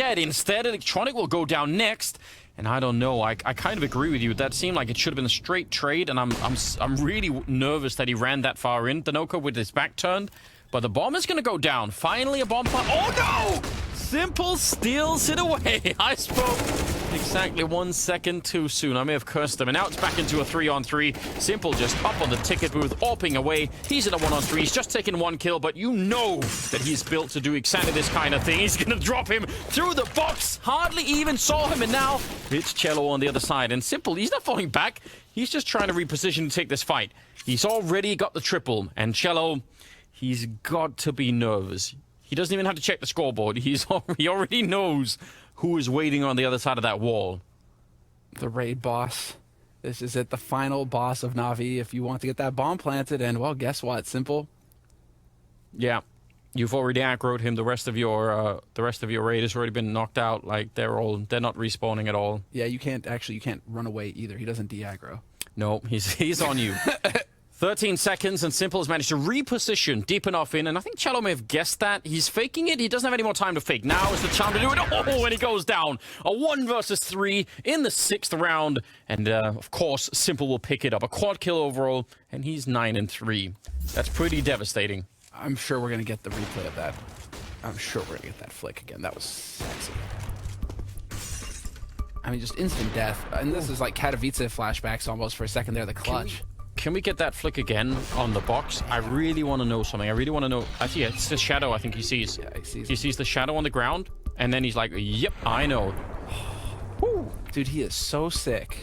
dead. Instead, Electronic will go down next. And I don't know. I kind of agree with you. That seemed like it should have been a straight trade, and I'm really nervous that he ran that far in. Danoka with his back turned, but the bomb is going to go down. Finally, a bomb. Oh no! Simple steals it away. I spoke exactly 1 second too soon. I may have cursed him. And now it's back into a 3-on-3. Simple just up on the ticket booth, AWPing away. He's in a 1-on-3. He's just taken 1 kill, but you know that he's built to do exactly this kind of thing. He's going to drop him through the box. Hardly even saw him, and now it's Cello on the other side. And Simple, he's not falling back. He's just trying to reposition to take this fight. He's already got the triple, and Cello, he's got to be nervous. He doesn't even have to check the scoreboard. He already knows who is waiting on the other side of that wall. The raid boss. This is it, the final boss of NaVi. If you want to get that bomb planted, and well, guess what? Simple. Yeah, you've already aggroed him. The rest of your raid has already been knocked out. Like they're not respawning at all. Yeah, you can't run away either. He doesn't de-aggro. No, he's on you. 13 seconds, and Simple has managed to reposition deep enough in, and I think Cello may have guessed that. He's faking it. He doesn't have any more time to fake. Now is the time to do it. Oh, and he goes down. A 1 versus 3 in the 6th round, and of course, Simple will pick it up. A quad kill overall, and he's 9-3. That's pretty devastating. I'm sure we're going to get the replay of that. I'm sure we're going to get that flick again. That was sexy. I mean, just instant death. And this is like Katowice flashbacks almost for a second there, the clutch. Can we get that flick again on the box? I really want to know something. I really want to know. Actually, it's the shadow I think he sees. Yeah, he sees the shadow on the ground, and then he's like, yep, I know. Dude, he is so sick.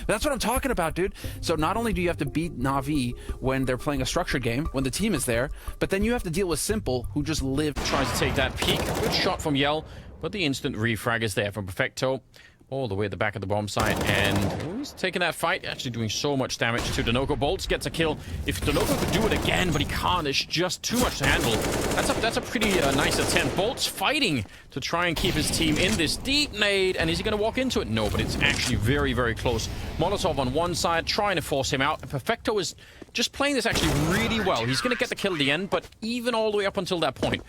That's what I'm talking about, dude. So not only do you have to beat NaVi when they're playing a structured game, when the team is there, but then you have to deal with Simple, who just lived. Tries to take that peek. Good shot from Yell, but the instant refrag is there from Perfecto. All the way at the back of the bomb site, and he's taking that fight, actually doing so much damage to Danoka. Bolts gets a kill. If Danoka could do it again, but he can't, it's just too much to handle. That's a pretty nice attempt. Bolts fighting to try and keep his team in this deep nade, and is he going to walk into it? No, but it's actually very, very close. Molotov on one side, trying to force him out. Perfecto is just playing this actually really well. He's going to get the kill at the end, but even all the way up until that point,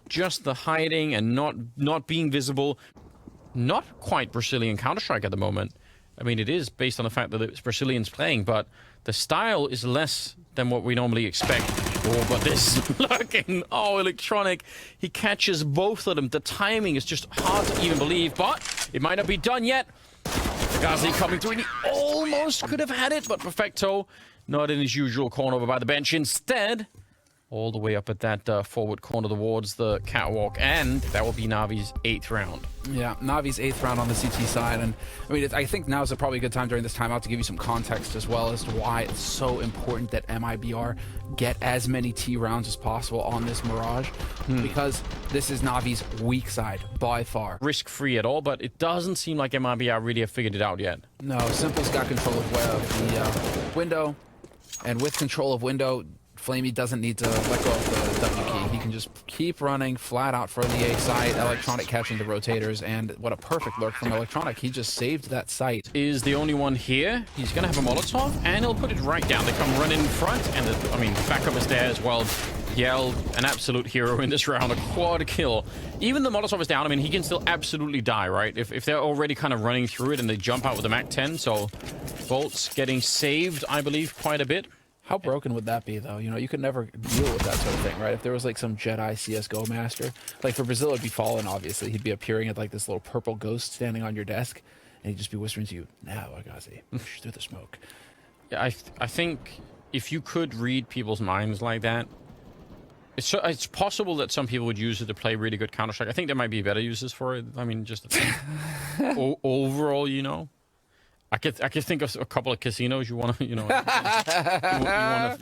just the hiding and not being visible. Not quite Brazilian Counter-Strike at the moment. I mean, it is based on the fact that it's Brazilians playing, but the style is less than what we normally expect. Oh, but this lurking. Oh, Electronic. He catches both of them. The timing is just hard to even believe, but it might not be done yet. Gazi coming through, and he almost could have had it, but Perfecto not in his usual corner over by the bench. Instead, all the way up at that forward corner towards the catwalk, and that will be Navi's 8th round. Yeah, Navi's 8th round on the CT side, and I mean, I think now is probably a good time during this timeout to give you some context as well as to why it's so important that MIBR get as many T rounds as possible on this Mirage, because this is Navi's weak side by far. Risk-free at all, but it doesn't seem like MIBR really have figured it out yet. No, Simple's got control of the window, and with control of window, Flamey doesn't need to let go of the W key. He can just keep running flat out from the A site, Electronic catching the rotators, and what a perfect lurk from Electronic. He just saved that site. Is the only one here. He's going to have a Molotov, and he'll put it right down. They come running in front, and the backup is there as well. Yell, an absolute hero in this round, a quad kill. Even the Molotov is down. I mean, he can still absolutely die, right? If they're already kind of running through it and they jump out with the MAC-10, so Bolt's getting saved, I believe, quite a bit. How broken would that be, though? You know, you could never deal with that sort of thing, right? If there was, like, some Jedi CSGO master. Like, for Brazil, it'd be Fallen, obviously. He'd be appearing at, like, this little purple ghost standing on your desk, and he'd just be whispering to you, now, Agazi, push through the smoke. Yeah, I think if you could read people's minds like that, it's possible that some people would use it to play really good Counter-Strike. I think there might be better uses for it. I mean, just overall, you know. I could think of a couple of casinos you want to, you know, you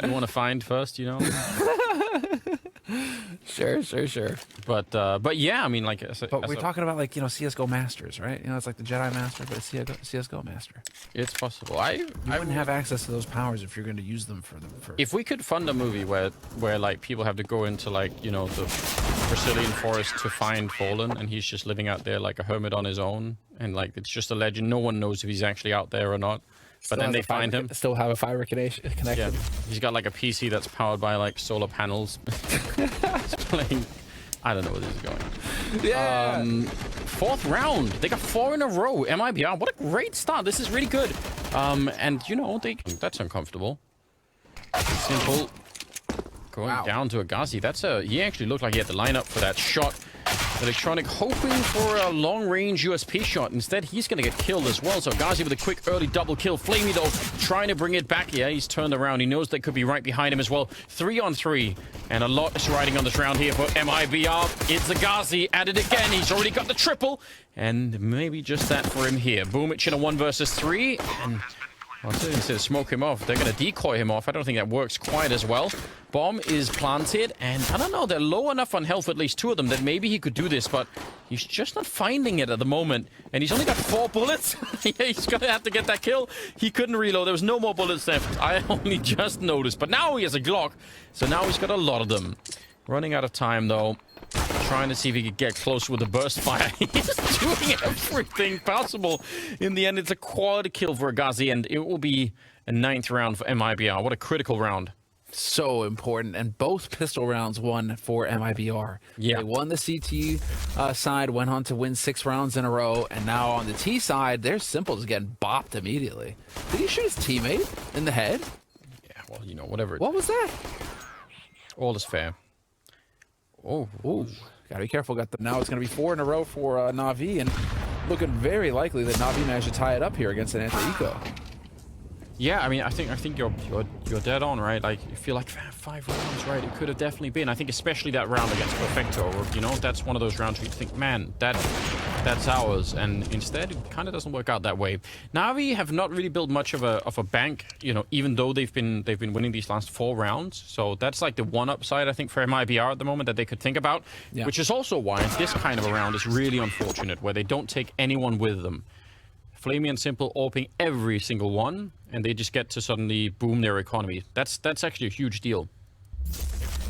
want to find first, you know. Sure. But yeah, I mean, like. But we're talking about, like, you know, CS:GO Masters, right? You know, it's like the Jedi Master, but it's CS:GO Master. It's possible. You wouldn't have access to those powers if you're going to use them for. If we could fund a movie where like people have to go into, like, you know, the Brazilian forest to find Fallen, and he's just living out there like a hermit on his own, and like it's just a legend. No one knows if he's actually out there or not. But then they find him. Still have a fiber connection. Yeah, he's got like a PC that's powered by like solar panels. He's I don't know where this is going. Yeah. Fourth round. They got 4 in a row. MIBR. What a great start. This is really good. And, you know, that's uncomfortable. Simple. Going down to Agazi. He actually looked like he had the lineup for that shot. Electronic hoping for a long-range USP shot. Instead, he's going to get killed as well. So Agazi with a quick early double kill. Flamey, though, trying to bring it back. Yeah, he's turned around. He knows they could be right behind him as well. 3-on-3. And a lot is riding on this round here for MIBR. It's Agazi at it again. He's already got the triple. And maybe just that for him here. Boomich in a 1 versus 3. And well, instead of smoke him off, they're going to decoy him off. I don't think that works quite as well. Bomb is planted, and I don't know, they're low enough on health, at least 2 of them, that maybe he could do this, but he's just not finding it at the moment. And he's only got 4 bullets. Yeah, he's going to have to get that kill. He couldn't reload. There was no more bullets left. I only just noticed. But now he has a Glock, so now he's got a lot of them. Running out of time, though. Trying to see if he could get close with a burst fire. He's doing everything possible. In the end, it's a quality kill for Agazi, and it will be a 9th round for MIBR. What a critical round. So important, and both pistol rounds won for MIBR. Yeah. They won the CT side, went on to win 6 rounds in a row, and now on the T side, they're simple just getting bopped immediately. Did he shoot his teammate in the head? Yeah, well, you know, whatever. What was that? All is fair. Oh, Gotta be careful. Now it's gonna be 4 in a row for NaVi, and looking very likely that NaVi managed to tie it up here against an anti-eco. Yeah, I mean, I think you're dead on, right? Like, you feel like 5 rounds, right? It could have definitely been. I think especially that round against Perfecto, you know, that's one of those rounds where you think, man, that's ours. And instead, it kind of doesn't work out that way. NaVi have not really built much of a bank, you know, even though they've been winning these last 4 rounds. So that's like the one upside, I think, for MIBR at the moment that they could think about, which is also why this kind of a round is really unfortunate, where they don't take anyone with them. Flamey and Simple opening every single one, and they just get to suddenly boom their economy. That's actually a huge deal.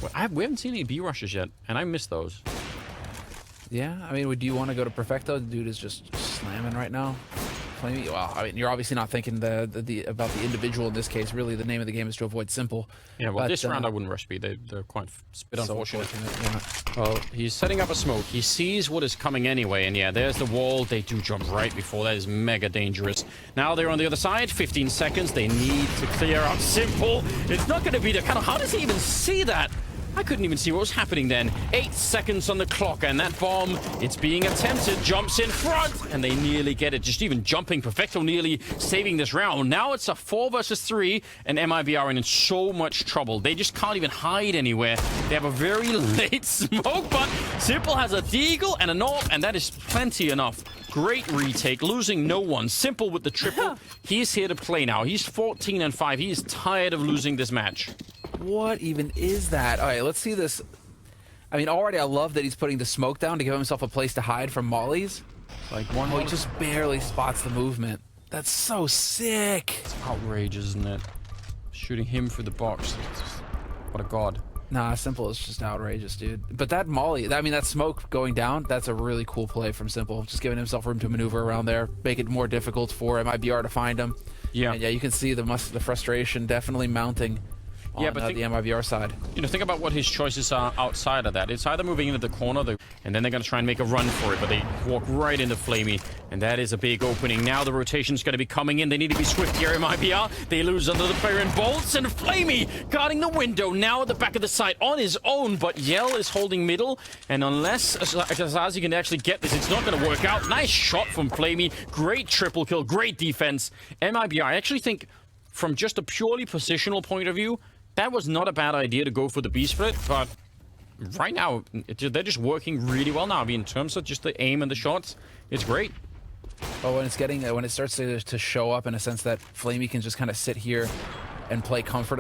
Well, we haven't seen any B rushes yet, and I miss those. Yeah, I mean, do you want to go to Perfecto? The dude is just slamming right now. Flamey, well, I mean, you're obviously not thinking about the individual in this case. Really, the name of the game is to avoid Simple. Yeah, well, this round I wouldn't rush B. They're quite unfortunate. Yeah. Well, he's setting up a smoke. He sees what is coming anyway, and yeah, there's the wall. They do jump right before. That is mega dangerous. Now they're on the other side. 15 seconds. They need to clear out Simple. It's not going to be the kind of... How does he even see that? I couldn't even see what was happening then. 8 seconds on the clock, and that bomb, it's being attempted, jumps in front, and they nearly get it. Just even jumping, Perfecto nearly saving this round. Now it's a 4 versus 3, and MIBR are in so much trouble. They just can't even hide anywhere. They have a very late smoke, but Simple has a deagle and a AWP, and that is plenty enough. Great retake, losing no one. Simple with the triple. He's here to play now. He's 14-5. He is tired of losing this match. What even is that? All right, let's see this. I mean, already I love that he's putting the smoke down to give himself a place to hide from mollies. Like he just barely spots the movement. That's so sick. It's outrageous, isn't it? Shooting him through the box. What a god. Nah, Simple is just outrageous, dude. But that molly, I mean, that smoke going down, that's a really cool play from Simple. Just giving himself room to maneuver around there, make it more difficult for MIBR to find him. Yeah. And yeah, you can see the frustration definitely mounting on the MIBR side. You know, think about what his choices are outside of that. It's either moving into the corner, and then they're going to try and make a run for it, but they walk right into Flamey, and that is a big opening. Now the rotation's going to be coming in. They need to be swift here, MIBR. They lose under the player in bolts, and Flamey guarding the window now at the back of the site on his own, but Yell is holding middle, and unless Azazi can actually get this, it's not going to work out. Nice shot from Flamey. Great triple kill, great defense. MIBR, I actually think, from just a purely positional point of view, that was not a bad idea to go for the B split, but right now, they're just working really well now. I mean, in terms of just the aim and the shots, it's great. Oh, when it starts to show up in a sense that Flamey can just kind of sit here and play comfort